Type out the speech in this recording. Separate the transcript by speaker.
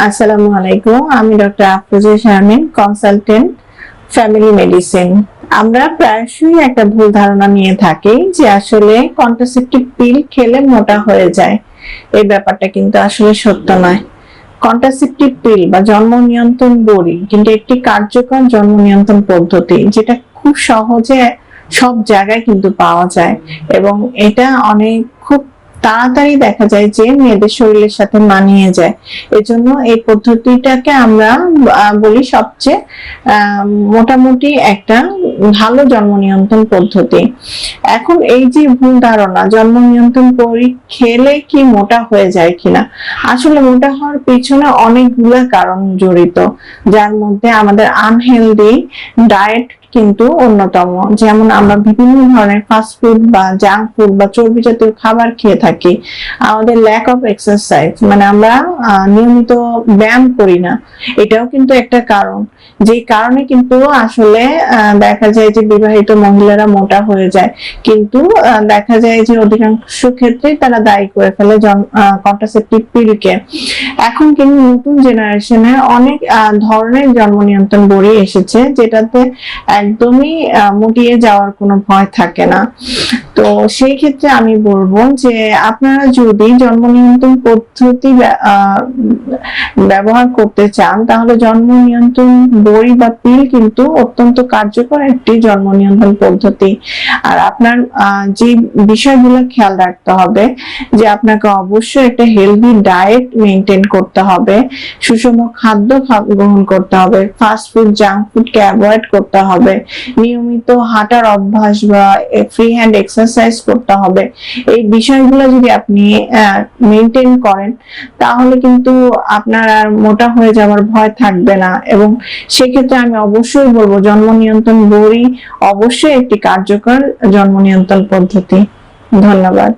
Speaker 1: আসসালামু আলাইকুম। আমি doctor Afroza Sharmin, consultant family medicine. আমরা প্রায়শই একটা ভুল ধারণা নিয়ে থাকি যে আসলে কন্ট্রাসেপটিভ পিল খেলে মোটা হয়ে যায়। এই ব্যাপারটা কিন্তু আসলে সত্য নয়। কন্ট্রাসেপটিভ পিল বা জন্ম নিয়ন্ত্রণ বড়ি কিন্তু একটি কার্যকর জন্ম নিয়ন্ত্রণ পদ্ধতি, যেটা খুব সহজে সব জায়গায় কিন্তু পাওয়া যায় এবং এটা খুব তাড়াতাড়ি দেখা যায় যে মেয়েদের শরীরের সাথে মানিয়ে যায়। এজন্য এই পদ্ধতিটাকে আমরা বলি সবচেয়ে মোটামুটি একটা ভালো জন্ম নিয়ন্ত্রণ পদ্ধতি। এখন এই যে ভুল ধারণা জন্ম নিয়ন্ত্রণ খেলে কি মোটা হয়ে যায় কিনা, আসলে মোটা হওয়ার পিছনে অনেকগুলো কারণ জড়িত, যার মধ্যে আমাদের আনহেলদি ডায়েট কিন্তু অন্যতম। যেমন আমরা বিভিন্ন ধরনের ফাস্ট ফুড বা জাঙ্ক ফুড বা চর্বি জাতীয় খাবার খেয়ে থাকি, আমাদের ল্যাক অফ এক্সারসাইজ মানে আমরা নিয়মিত ব্যায়াম করি না, এটাও কিন্তু একটা কারণ। যে কারণে কিন্তু আসলে দেখা যায় যে বিবাহিত মহিলারা মোটা হয়ে যায়, কিন্তু দেখা যায় যে অধিকাংশ ক্ষেত্রে তারা দায়ী করে ফেলে কন্ট্রাসেপটিভ পিলকে। এখন কিন্তু নতুন জেনারেশনে অনেক ধরনের জন্ম নিয়ন্ত্রণ বড়ি এসেছে, যেটাতে একদমই মুটিয়ে যাওয়ার কোনো ভয় থাকে না। তো সেই ক্ষেত্রে আমি বলবো যে আপনারা যদি জন্ম নিয়ন্ত্রণ পদ্ধতি ব্যবহার করতে চান, তাহলে জন্ম নিয়ন্ত্রণ বড়ি বা পিল কিন্তু অত্যন্ত কার্যকর একটি জন্ম নিয়ন্ত্রণ পদ্ধতি। আর আপনার যে বিষয়গুলো খেয়াল রাখতে হবে যে আপনাকে অবশ্যই একটা হেলদি ডায়েট মেনটেন করতে হবে, সুষম খাদ্য গ্রহণ করতে হবে, ফাস্ট ফুড জাঙ্ক ফুডকে অ্যাভয়েড করতে হবে, নিয়মিত হাঁটার অভ্যাস বা ফ্রি হ্যান্ড এক্সারসাইজ করতে হবে। এই বিষয়গুলো যদি আপনি মেনটেন করেন, তাহলে কিন্তু আপনার আর মোটা হয়ে যাওয়ার ভয় থাকবে না। এবং সেক্ষেত্রে আমি অবশ্যই বলবো জন্ম নিয়ন্ত্রণ বড়ি অবশ্যই একটি কার্যকর জন্ম নিয়ন্ত্রণ পদ্ধতি। ধন্যবাদ।